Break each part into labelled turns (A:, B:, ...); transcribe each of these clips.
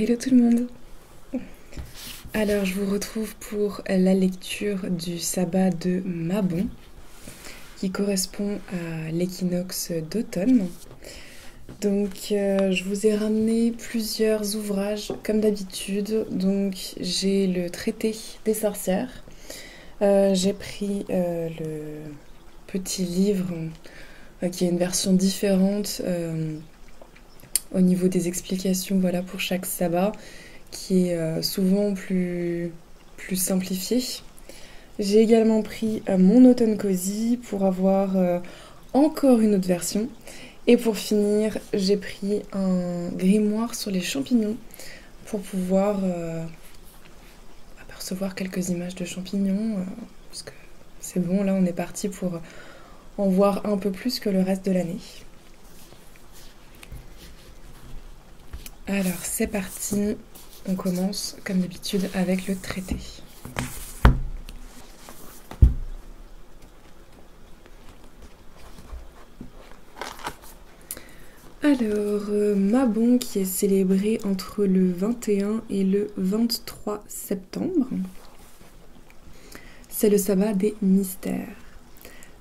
A: Hello tout le monde. Alors je vous retrouve pour la lecture du sabbat de Mabon qui correspond à l'équinoxe d'automne. Donc je vous ai ramené plusieurs ouvrages comme d'habitude. Donc j'ai le traité des sorcières. J'ai pris le petit livre qui est une version différente au niveau des explications, voilà, pour chaque sabbat, qui est souvent plus simplifié. J'ai également pris mon automne cosy pour avoir encore une autre version. Et pour finir, j'ai pris un grimoire sur les champignons pour pouvoir apercevoir quelques images de champignons. Parce que c'est bon, là on est parti pour en voir un peu plus que le reste de l'année. Alors c'est parti, on commence comme d'habitude avec le traité. Alors, Mabon qui est célébré entre le 21 et le 23 septembre, c'est le sabbat des mystères.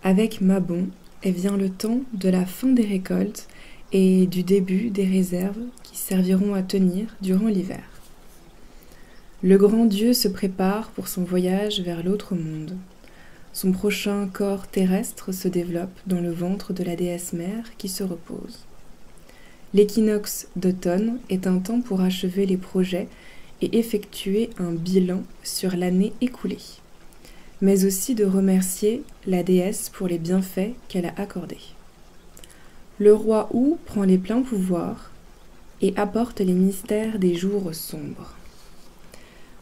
A: Avec Mabon, vient le temps de la fin des récoltes et du début des réserves qui serviront à tenir durant l'hiver. Le grand Dieu se prépare pour son voyage vers l'autre monde. Son prochain corps terrestre se développe dans le ventre de la déesse mère qui se repose. L'équinoxe d'automne est un temps pour achever les projets et effectuer un bilan sur l'année écoulée, mais aussi de remercier la déesse pour les bienfaits qu'elle a accordés. Le roi Ou prend les pleins pouvoirs et apporte les mystères des jours sombres.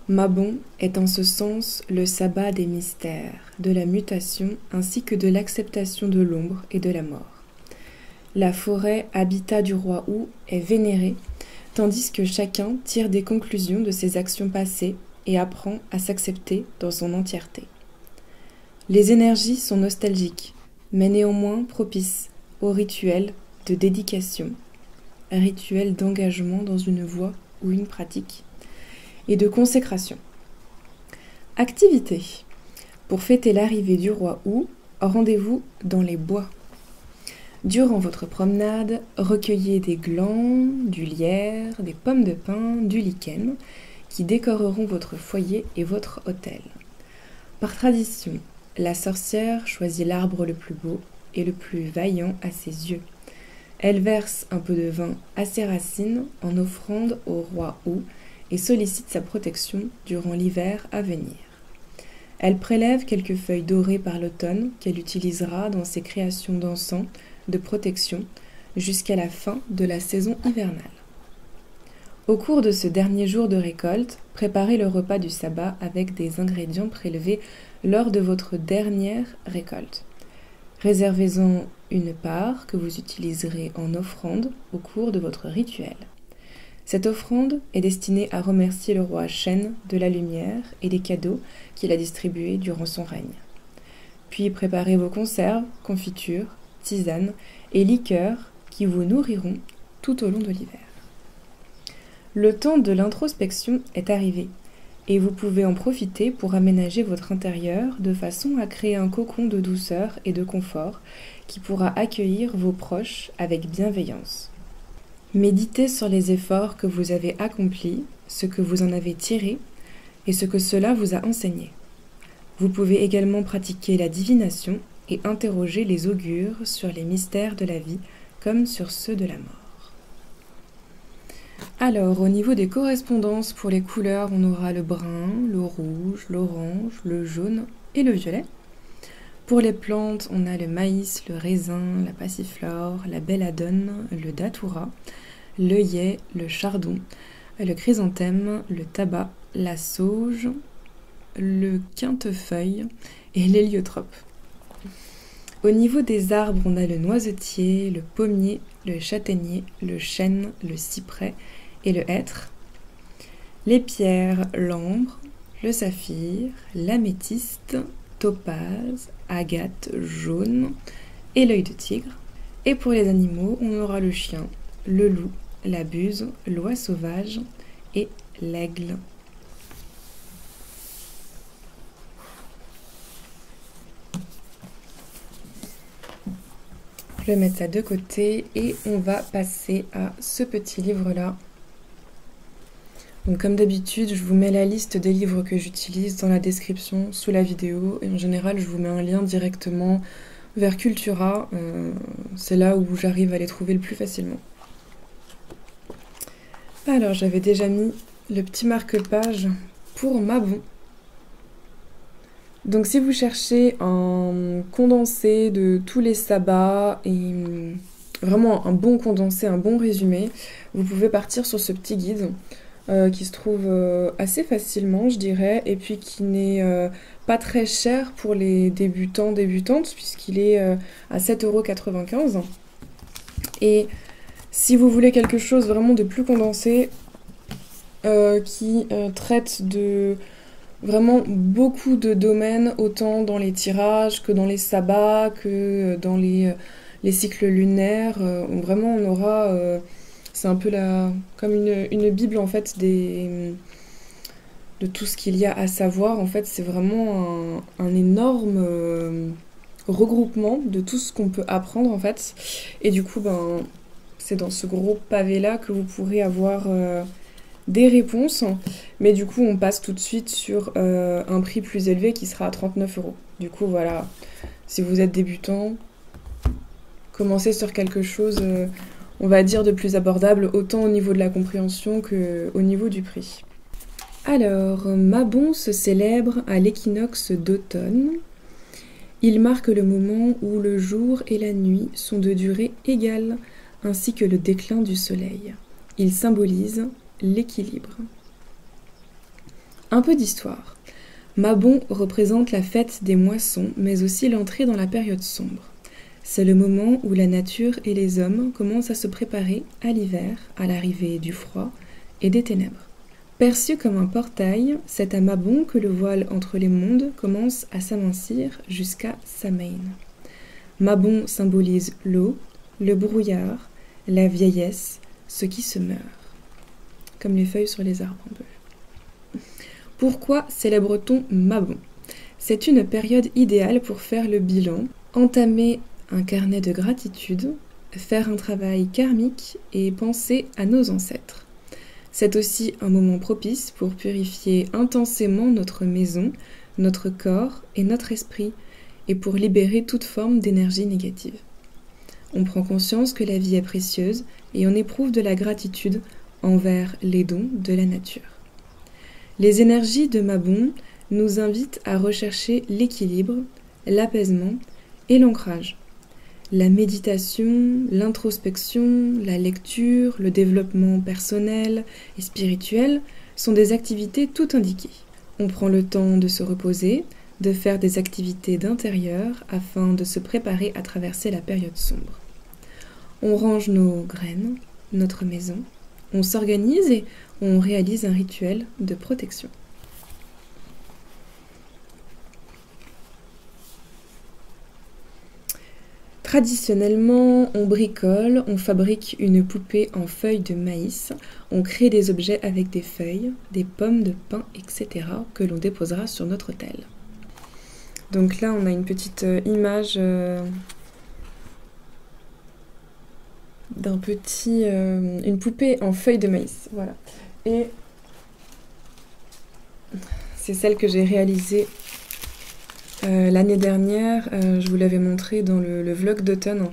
A: Mabon est en ce sens le sabbat des mystères, de la mutation ainsi que de l'acceptation de l'ombre et de la mort. La forêt habitat du roi Ou est vénérée, tandis que chacun tire des conclusions de ses actions passées et apprend à s'accepter dans son entièreté. Les énergies sont nostalgiques, mais néanmoins propices au rituel de dédication, un rituel d'engagement dans une voie ou une pratique, et de consécration. Activité. Pour fêter l'arrivée du roi Ou, rendez-vous dans les bois. Durant votre promenade, recueillez des glands, du lierre, des pommes de pin, du lichen, qui décoreront votre foyer et votre autel. Par tradition, la sorcière choisit l'arbre le plus beau et le plus vaillant à ses yeux. Elle verse un peu de vin à ses racines en offrande au roi Ou et sollicite sa protection durant l'hiver à venir. Elle prélève quelques feuilles dorées par l'automne qu'elle utilisera dans ses créations d'encens de protection jusqu'à la fin de la saison hivernale. Au cours de ce dernier jour de récolte, préparez le repas du sabbat avec des ingrédients prélevés lors de votre dernière récolte. Réservez-en une part que vous utiliserez en offrande au cours de votre rituel. Cette offrande est destinée à remercier le roi Shen de la lumière et des cadeaux qu'il a distribués durant son règne. Puis préparez vos conserves, confitures, tisanes et liqueurs qui vous nourriront tout au long de l'hiver. Le temps de l'introspection est arrivé et vous pouvez en profiter pour aménager votre intérieur de façon à créer un cocon de douceur et de confort qui pourra accueillir vos proches avec bienveillance. Méditez sur les efforts que vous avez accomplis, ce que vous en avez tiré et ce que cela vous a enseigné. Vous pouvez également pratiquer la divination et interroger les augures sur les mystères de la vie comme sur ceux de la mort. Alors, au niveau des correspondances pour les couleurs, on aura le brun, le rouge, l'orange, le jaune et le violet. Pour les plantes, on a le maïs, le raisin, la passiflore, la belladone, le datura, l'œillet, le chardon, le chrysanthème, le tabac, la sauge, le quintefeuille et l'héliotrope. Au niveau des arbres, on a le noisetier, le pommier, le châtaignier, le chêne, le cyprès et le hêtre. Les pierres, l'ambre, le saphir, l'améthyste, topaze, agate jaune et l'œil de tigre. Et pour les animaux, on aura le chien, le loup, la buse, l'oie sauvage et l'aigle. Je vais mettre ça de côté et on va passer à ce petit livre-là. Donc comme d'habitude, je vous mets la liste des livres que j'utilise dans la description sous la vidéo. Et en général, je vous mets un lien directement vers Cultura. C'est là où j'arrive à les trouver le plus facilement. Alors, j'avais déjà mis le petit marque-page pour Mabon. Donc si vous cherchez un condensé de tous les sabbats et vraiment un bon condensé, un bon résumé, vous pouvez partir sur ce petit guide qui se trouve assez facilement, je dirais, et puis qui n'est pas très cher pour les débutants, débutantes, puisqu'il est à 7,95 €. Et si vous voulez quelque chose vraiment de plus condensé, qui traite de vraiment beaucoup de domaines, autant dans les tirages que dans les sabbats, que dans les cycles lunaires. Vraiment, on aura... c'est un peu comme une bible, en fait, de tout ce qu'il y a à savoir. En fait, c'est vraiment un énorme regroupement de tout ce qu'on peut apprendre, en fait. Et du coup, c'est dans ce gros pavé-là que vous pourrez avoir... des réponses, mais du coup on passe tout de suite sur un prix plus élevé qui sera à 39 €. Du coup voilà, si vous êtes débutant, commencez sur quelque chose, on va dire, de plus abordable, autant au niveau de la compréhension qu'au niveau du prix. Alors, Mabon se célèbre à l'équinoxe d'automne. Il marque le moment où le jour et la nuit sont de durée égale, ainsi que le déclin du soleil. Il symbolise l'équilibre. Un peu d'histoire. Mabon représente la fête des moissons, mais aussi l'entrée dans la période sombre. C'est le moment où la nature et les hommes commencent à se préparer à l'hiver, à l'arrivée du froid et des ténèbres. Perçu comme un portail, c'est à Mabon que le voile entre les mondes commence à s'amincir jusqu'à Samhain. Mabon symbolise l'eau, le brouillard, la vieillesse, ce qui se meurt. Comme les feuilles sur les arbres un peu. Pourquoi célèbre-t-on Mabon? C'est une période idéale pour faire le bilan, entamer un carnet de gratitude, faire un travail karmique et penser à nos ancêtres. C'est aussi un moment propice pour purifier intensément notre maison, notre corps et notre esprit, et pour libérer toute forme d'énergie négative. On prend conscience que la vie est précieuse et on éprouve de la gratitude envers les dons de la nature. Les énergies de Mabon nous invitent à rechercher l'équilibre, l'apaisement et l'ancrage. La méditation, l'introspection, la lecture, le développement personnel et spirituel sont des activités toutes indiquées. On prend le temps de se reposer, de faire des activités d'intérieur afin de se préparer à traverser la période sombre. On range nos graines, notre maison, on s'organise et on réalise un rituel de protection. Traditionnellement, on bricole, on fabrique une poupée en feuilles de maïs, on crée des objets avec des feuilles, des pommes de pin, etc. que l'on déposera sur notre autel. Donc là, on a une petite image une poupée en feuilles de maïs, voilà. Et c'est celle que j'ai réalisée l'année dernière. Je vous l'avais montré dans le vlog d'automne.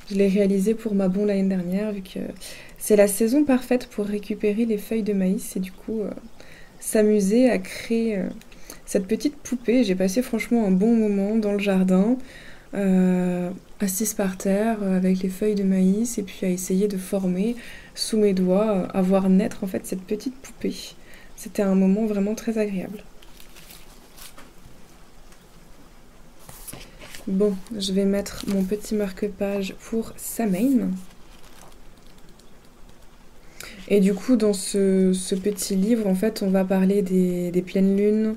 A: Je l'ai réalisée pour Mabon l'année dernière, vu que c'est la saison parfaite pour récupérer les feuilles de maïs et du coup s'amuser à créer cette petite poupée. J'ai passé franchement un bon moment dans le jardin, assise par terre avec les feuilles de maïs et puis à essayer de former sous mes doigts, à voir naître en fait cette petite poupée. C'était un moment vraiment très agréable. Bon, je vais mettre mon petit marque-page pour Samhain. Et du coup, dans ce petit livre, en fait, on va parler des pleines lunes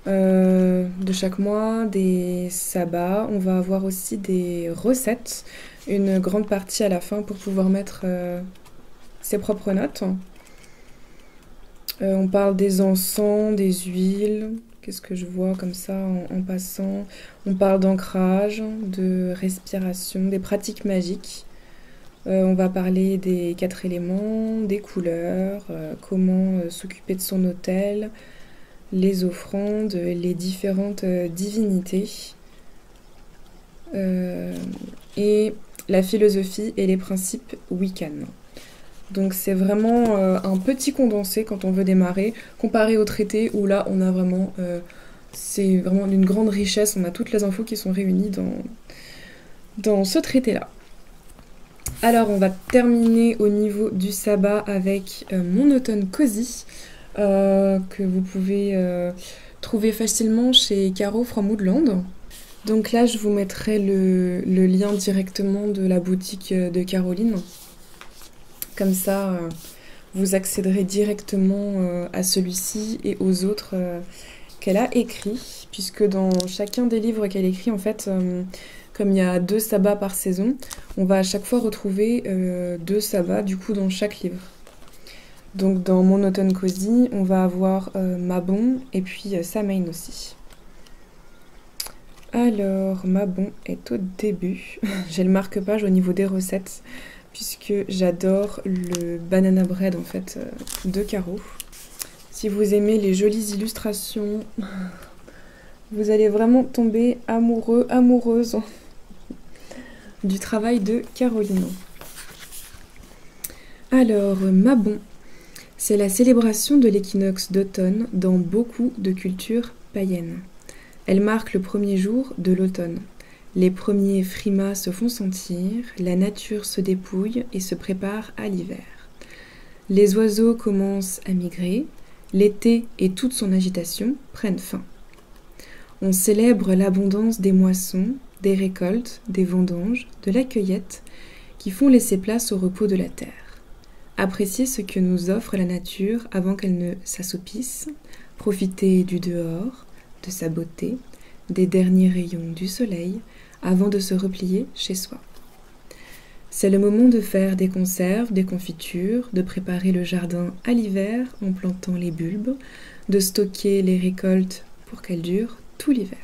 A: de chaque mois, des sabbats. On va avoir aussi des recettes, une grande partie à la fin pour pouvoir mettre ses propres notes. On parle des encens, des huiles. Qu'est-ce que je vois comme ça en passant? On parle d'ancrage, de respiration, des pratiques magiques. On va parler des 4 éléments, des couleurs, comment s'occuper de son autel, les offrandes, les différentes divinités, et la philosophie et les principes Wiccan. Donc c'est vraiment un petit condensé quand on veut démarrer, comparé au traité où là on a vraiment, c'est vraiment d'une grande richesse, on a toutes les infos qui sont réunies dans ce traité-là. Alors on va terminer au niveau du sabbat avec mon automne cosy, que vous pouvez trouver facilement chez Caro from Woodland. Donc là je vous mettrai le lien directement de la boutique de Caroline. Comme ça, vous accéderez directement à celui-ci et aux autres qu'elle a écrits, puisque dans chacun des livres qu'elle écrit, en fait, comme il y a 2 sabbats par saison, on va à chaque fois retrouver 2 sabbats, du coup, dans chaque livre. Donc dans Mon automne cosy, on va avoir Mabon et puis Samhain aussi. Alors, Mabon est au début. J'ai le marque-page au niveau des recettes, puisque j'adore le banana bread, en fait, de Caro. Si vous aimez les jolies illustrations, vous allez vraiment tomber amoureux, amoureuse du travail de Caroline. Alors, Mabon, c'est la célébration de l'équinoxe d'automne dans beaucoup de cultures païennes. Elle marque le premier jour de l'automne. Les premiers frimas se font sentir, la nature se dépouille et se prépare à l'hiver. Les oiseaux commencent à migrer, l'été et toute son agitation prennent fin. On célèbre l'abondance des moissons, des récoltes, des vendanges, de la cueillette, qui font laisser place au repos de la terre. Apprécier ce que nous offre la nature avant qu'elle ne s'assoupisse, profiter du dehors, de sa beauté, des derniers rayons du soleil, avant de se replier chez soi. C'est le moment de faire des conserves, des confitures, de préparer le jardin à l'hiver en plantant les bulbes, de stocker les récoltes pour qu'elles durent tout l'hiver.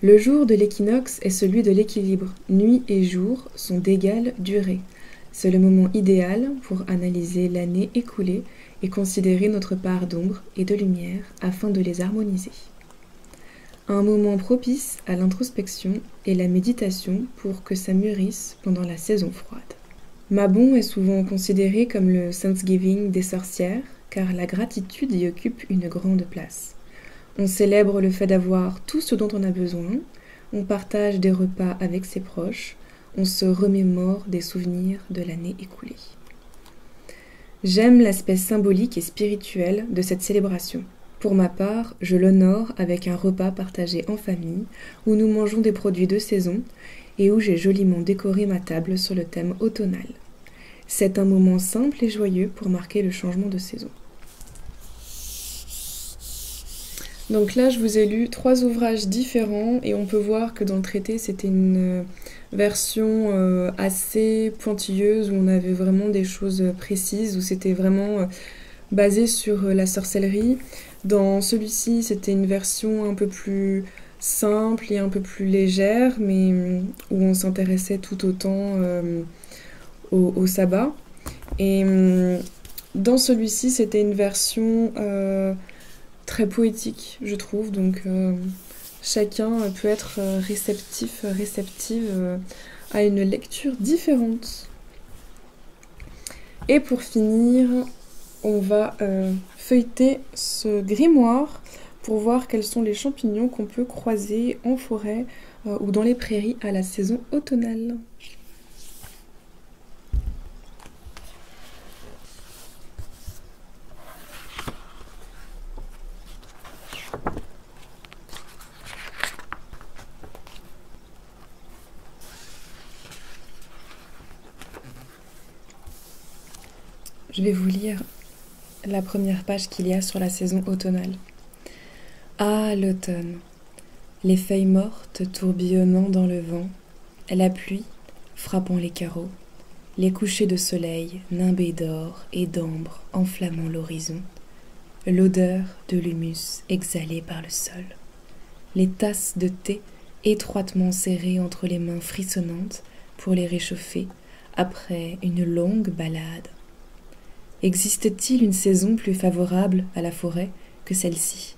A: Le jour de l'équinoxe est celui de l'équilibre. Nuit et jour sont d'égale durée. C'est le moment idéal pour analyser l'année écoulée et considérer notre part d'ombre et de lumière afin de les harmoniser. Un moment propice à l'introspection et la méditation pour que ça mûrisse pendant la saison froide. Mabon est souvent considéré comme le Thanksgiving des sorcières, car la gratitude y occupe une grande place. On célèbre le fait d'avoir tout ce dont on a besoin, on partage des repas avec ses proches, on se remémore des souvenirs de l'année écoulée. J'aime l'aspect symbolique et spirituel de cette célébration. Pour ma part, je l'honore avec un repas partagé en famille, où nous mangeons des produits de saison et où j'ai joliment décoré ma table sur le thème automnal. C'est un moment simple et joyeux pour marquer le changement de saison. Donc là, je vous ai lu 3 ouvrages différents et on peut voir que dans le traité, c'était une version assez pointilleuse où on avait vraiment des choses précises, où c'était vraiment basé sur la sorcellerie. Dans celui-ci, c'était une version un peu plus simple et un peu plus légère, mais où on s'intéressait tout autant au sabbat. Et dans celui-ci, c'était une version très poétique, je trouve, donc chacun peut être réceptive à une lecture différente. Et pour finir, on va feuilleter ce grimoire pour voir quels sont les champignons qu'on peut croiser en forêt ou dans les prairies à la saison automnale. Je vais vous lire la première page qu'il y a sur la saison automnale. Ah, l'automne, les feuilles mortes tourbillonnant dans le vent, la pluie frappant les carreaux, Les couchers de soleil nimbés d'or et d'ambre enflammant l'horizon, l'odeur de l'humus exhalé par le sol, les tasses de thé étroitement serrées entre les mains frissonnantes pour les réchauffer après une longue balade. Existe-t-il une saison plus favorable à la forêt que celle-ci,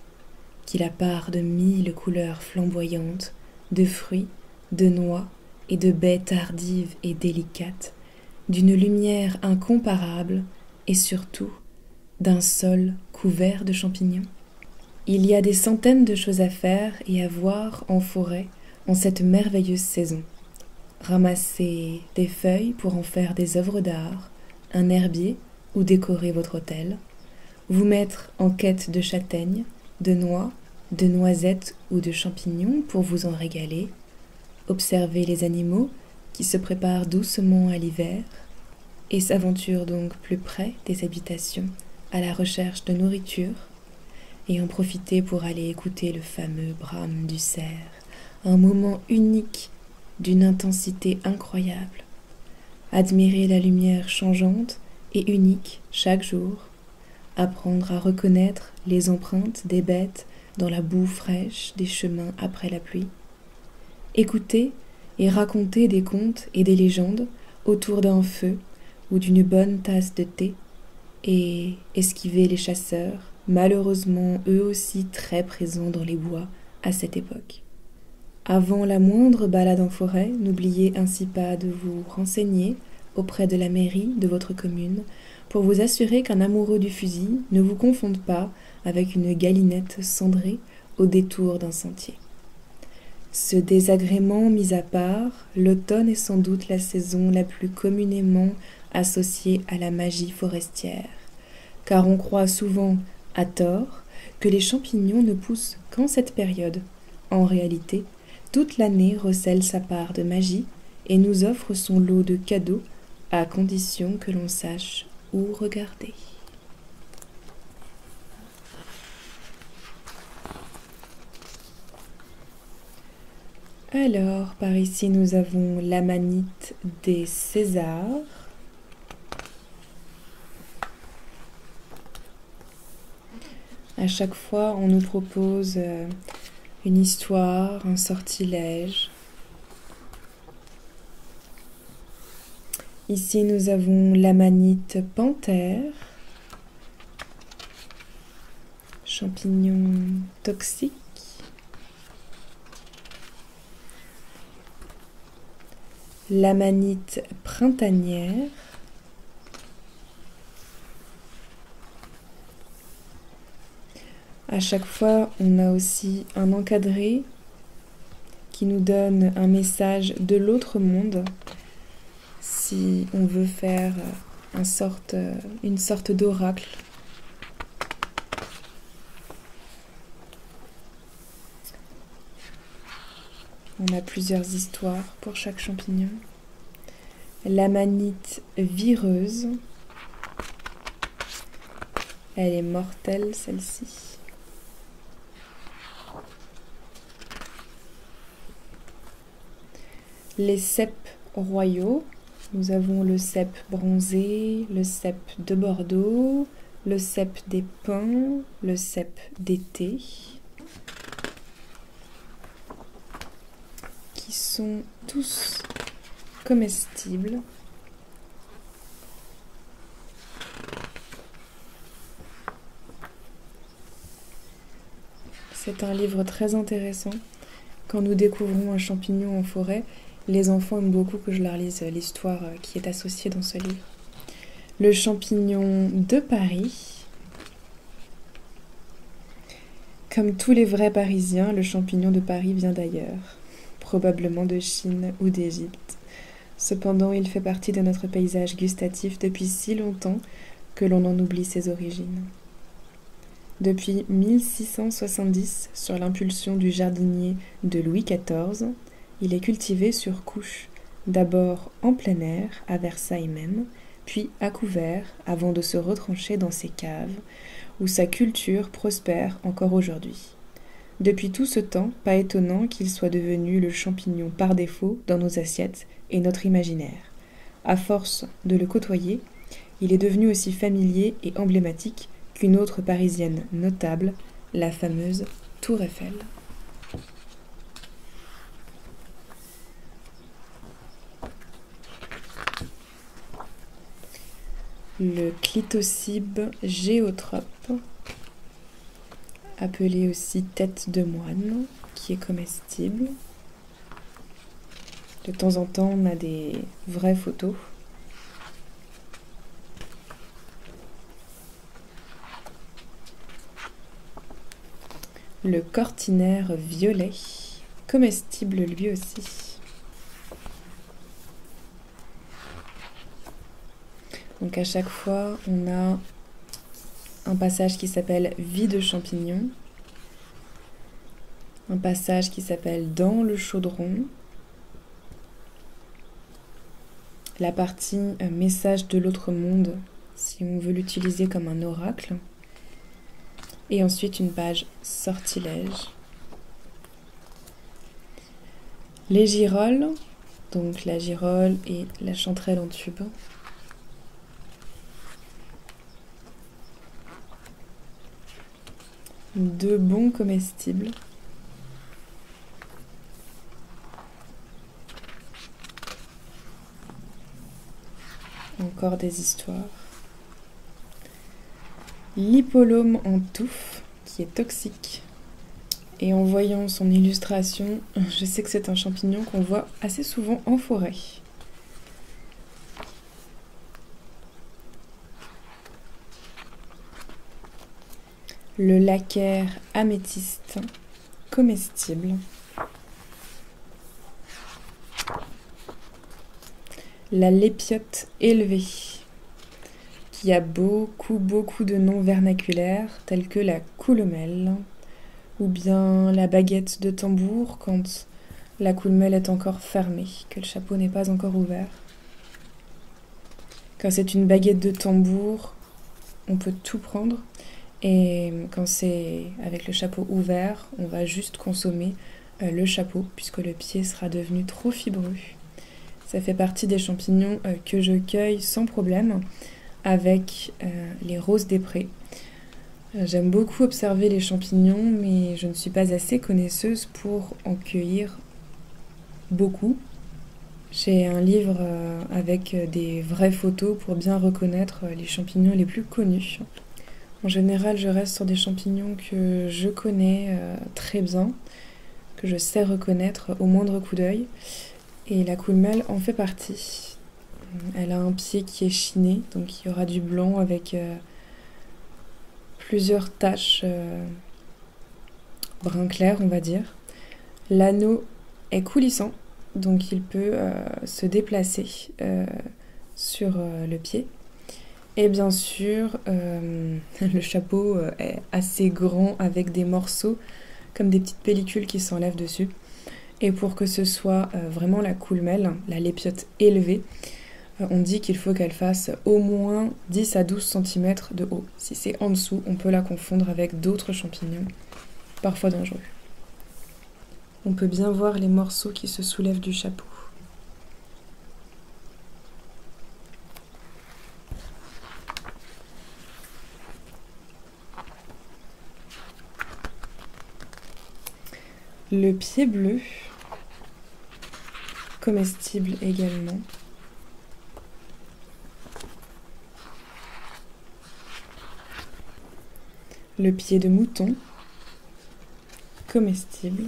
A: qui la part de 1000 couleurs flamboyantes, de fruits, de noix et de baies tardives et délicates, d'une lumière incomparable et surtout d'un sol couvert de champignons? Il y a des centaines de choses à faire et à voir en forêt en cette merveilleuse saison. Ramasser des feuilles pour en faire des œuvres d'art, un herbier ou décorer votre hôtel, vous mettre en quête de châtaignes, de noix, de noisettes ou de champignons pour vous en régaler, observer les animaux qui se préparent doucement à l'hiver et s'aventurent donc plus près des habitations à la recherche de nourriture, et en profiter pour aller écouter le fameux brame du cerf, un moment unique d'une intensité incroyable. Admirer la lumière changeante et unique chaque jour, apprendre à reconnaître les empreintes des bêtes dans la boue fraîche des chemins après la pluie, écouter et raconter des contes et des légendes autour d'un feu ou d'une bonne tasse de thé, et esquiver les chasseurs, malheureusement eux aussi très présents dans les bois à cette époque. Avant la moindre balade en forêt, n'oubliez ainsi pas de vous renseigner auprès de la mairie de votre commune pour vous assurer qu'un amoureux du fusil ne vous confonde pas avec une galinette cendrée au détour d'un sentier. Ce désagrément mis à part, l'automne est sans doute la saison la plus communément associée à la magie forestière, car on croit souvent, à tort, que les champignons ne poussent qu'en cette période. En réalité, toute l'année recèle sa part de magie et nous offre son lot de cadeaux, à condition que l'on sache où regarder. Alors, par ici, nous avons l'amanite des Césars. À chaque fois, on nous propose une histoire, un sortilège. Ici, nous avons l'amanite panthère, champignon toxique. L'amanite printanière. À chaque fois, on a aussi un encadré qui nous donne un message de l'autre monde si on veut faire une sorte d'oracle. On a plusieurs histoires pour chaque champignon. L'amanite vireuse. Elle est mortelle, celle-ci. Les cèpes royaux. Nous avons le cèpe bronzé, le cèpe de Bordeaux, le cèpe des pins, le cèpe d'été, qui sont tous comestibles. C'est un livre très intéressant. Quand nous découvrons un champignon en forêt, les enfants aiment beaucoup que je leur lise l'histoire qui est associée dans ce livre. Le champignon de Paris. Comme tous les vrais Parisiens, le champignon de Paris vient d'ailleurs, probablement de Chine ou d'Égypte. Cependant, il fait partie de notre paysage gustatif depuis si longtemps que l'on en oublie ses origines. Depuis 1670, sur l'impulsion du jardinier de Louis XIV, il est cultivé sur couche, d'abord en plein air, à Versailles même, puis à couvert, avant de se retrancher dans ses caves, où sa culture prospère encore aujourd'hui. Depuis tout ce temps, pas étonnant qu'il soit devenu le champignon par défaut dans nos assiettes et notre imaginaire. À force de le côtoyer, il est devenu aussi familier et emblématique qu'une autre parisienne notable, la fameuse Tour Eiffel. Le clitocybe géotrope, appelé aussi tête de moine, qui est comestible. De temps en temps, on a des vraies photos. Le cortinaire violet, comestible lui aussi. Donc à chaque fois, on a un passage qui s'appelle vie de champignon, un passage qui s'appelle dans le chaudron, la partie message de l'autre monde, si on veut l'utiliser comme un oracle, et ensuite une page sortilège. Les girolles, donc la girole et la chanterelle en tube. Deux bons comestibles. Encore des histoires. L'hippolome en touffe, qui est toxique. Et en voyant son illustration, je sais que c'est un champignon qu'on voit assez souvent en forêt. Le laccaire améthyste, comestible. La lépiote élevée, qui a beaucoup de noms vernaculaires, tels que la coulomelle, ou bien la baguette de tambour quand la coulomelle est encore fermée, que le chapeau n'est pas encore ouvert. Quand c'est une baguette de tambour, on peut tout prendre, et quand c'est avec le chapeau ouvert, on va juste consommer le chapeau, puisque le pied sera devenu trop fibreux. Ça fait partie des champignons que je cueille sans problème avec les roses des prés. J'aime beaucoup observer les champignons, mais je ne suis pas assez connaisseuse pour en cueillir beaucoup. J'ai un livre avec des vraies photos pour bien reconnaître les champignons les plus connus. En général, je reste sur des champignons que je connais très bien, que je sais reconnaître au moindre coup d'œil. Et la coulomelle en fait partie. Elle a un pied qui est chiné, donc il y aura du blanc avec plusieurs taches brun clair, on va dire. L'anneau est coulissant, donc il peut se déplacer sur le pied. Et bien sûr, le chapeau est assez grand avec des morceaux comme des petites pellicules qui s'enlèvent dessus. Et pour que ce soit vraiment la coulomelle, la lépiote élevée, on dit qu'il faut qu'elle fasse au moins 10 à 12 cm de haut. Si c'est en dessous, on peut la confondre avec d'autres champignons, parfois dangereux. On peut bien voir les morceaux qui se soulèvent du chapeau. Le pied bleu, comestible également. Le pied de mouton, comestible.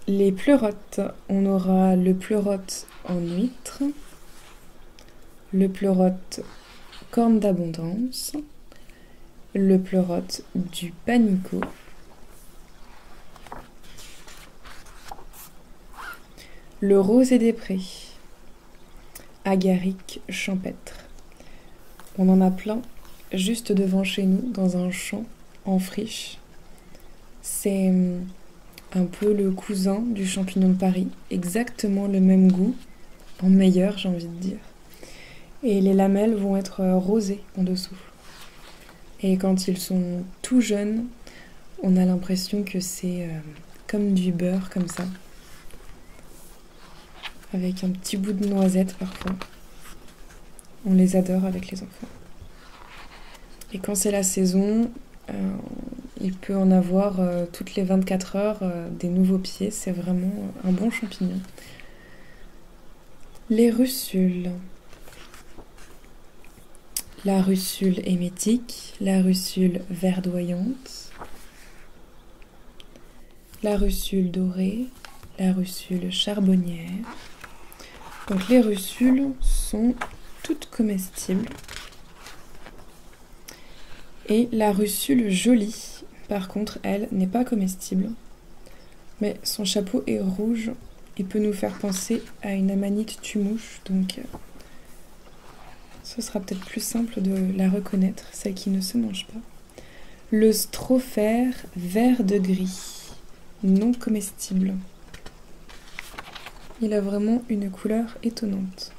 A: Les pleurotes, on aura le pleurote en huître, le pleurote corne d'abondance, le pleurote du panico, le rosé des prés, agaric champêtre. On en a plein juste devant chez nous, dans un champ en friche. C'est un peu le cousin du champignon de Paris, exactement le même goût, en meilleur j'ai envie de dire. Et les lamelles vont être rosées en dessous. Et quand ils sont tout jeunes, on a l'impression que c'est comme du beurre, comme ça. avec un petit bout de noisette parfois. On les adore avec les enfants. Et quand c'est la saison, il peut en avoir toutes les 24 heures des nouveaux pieds. C'est vraiment un bon champignon. Les russules. La russule émétique, la russule verdoyante, la russule dorée, la russule charbonnière. Donc les russules sont toutes comestibles. Et la russule jolie, par contre, elle n'est pas comestible. Mais son chapeau est rouge et peut nous faire penser à une amanite tumouche. Donc ce sera peut-être plus simple de la reconnaître, celle qui ne se mange pas. Le strophère vert de gris, non comestible. Il a vraiment une couleur étonnante.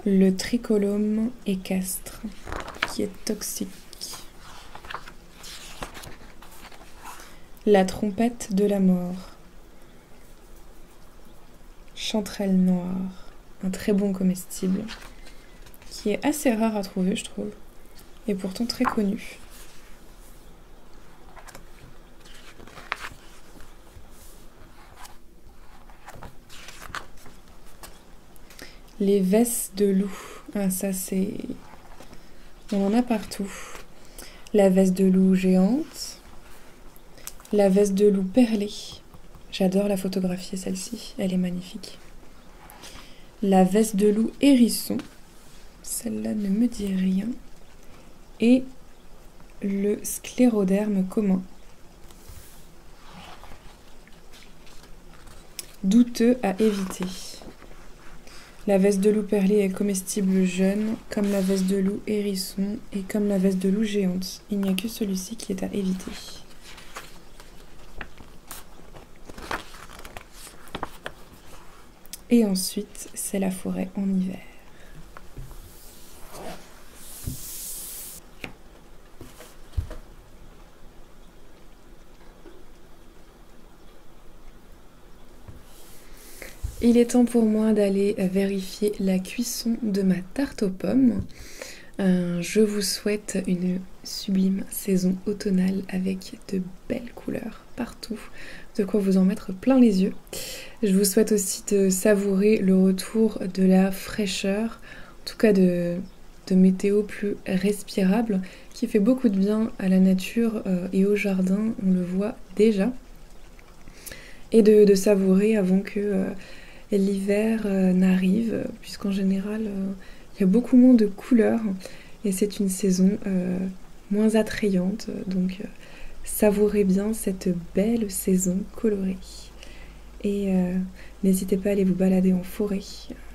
A: Le tricolome équestre, qui est toxique. La trompette de la mort. Chanterelle noire, un très bon comestible, qui est assez rare à trouver, je trouve, et pourtant très connu. Les vesses de loup. Ah, ça c'est... On en a partout. La veste de loup géante. La veste de loup perlée. J'adore la photographier, celle-ci. Elle est magnifique. La veste de loup hérisson. Celle-là ne me dit rien. Et le scléroderme commun. Douteux à éviter. La veste de loup perlée est comestible jeune, comme la veste de loup hérisson et comme la veste de loup géante. Il n'y a que celui-ci qui est à éviter. Et ensuite, c'est la forêt en hiver. Il est temps pour moi d'aller vérifier la cuisson de ma tarte aux pommes. Je vous souhaite une sublime saison automnale avec de belles couleurs partout, de quoi vous en mettre plein les yeux. Je vous souhaite aussi de savourer le retour de la fraîcheur, en tout cas de météo plus respirable, qui fait beaucoup de bien à la nature et au jardin, on le voit déjà. Et de savourer avant que l'hiver n'arrive, puisqu'en général, il y a beaucoup moins de couleurs et c'est une saison moins attrayante. Donc, savourez bien cette belle saison colorée. Et n'hésitez pas à aller vous balader en forêt.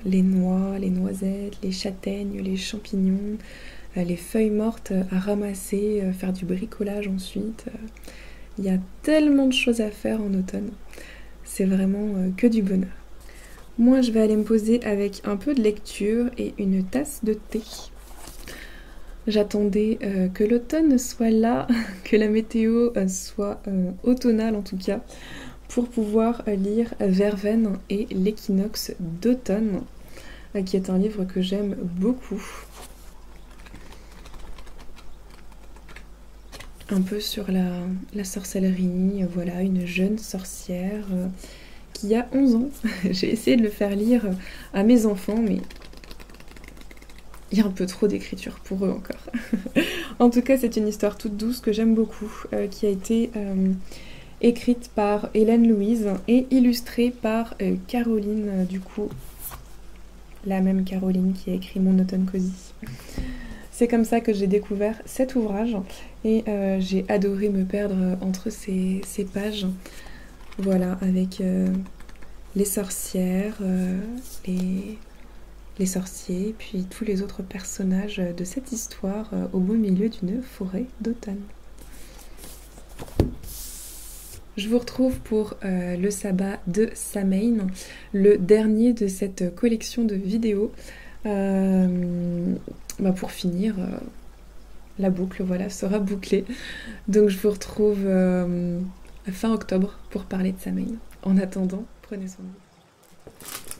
A: Les noix, les noisettes, les châtaignes, les champignons, les feuilles mortes à ramasser, faire du bricolage ensuite. Il y a tellement de choses à faire en automne. C'est vraiment que du bonheur. Moi, je vais aller me poser avec un peu de lecture et une tasse de thé. J'attendais que l'automne soit là, que la météo soit automnale en tout cas, pour pouvoir lire Verveine et l'équinoxe d'automne, qui est un livre que j'aime beaucoup. Un peu sur la sorcellerie, voilà, une jeune sorcière qui a 11 ans. J'ai essayé de le faire lire à mes enfants, mais il y a un peu trop d'écriture pour eux encore. En tout cas, c'est une histoire toute douce que j'aime beaucoup, qui a été écrite par Hélène Louise et illustrée par Caroline, du coup, la même Caroline qui a écrit Mon automne cosy. C'est comme ça que j'ai découvert cet ouvrage et j'ai adoré me perdre entre ces pages. Voilà, avec les sorcières, les sorciers, puis tous les autres personnages de cette histoire au beau milieu d'une forêt d'automne. Je vous retrouve pour le sabbat de Samhain, le dernier de cette collection de vidéos. Pour finir, la boucle voilà, sera bouclée. Donc je vous retrouve fin octobre pour parler de Samhain. En attendant, prenez soin de vous.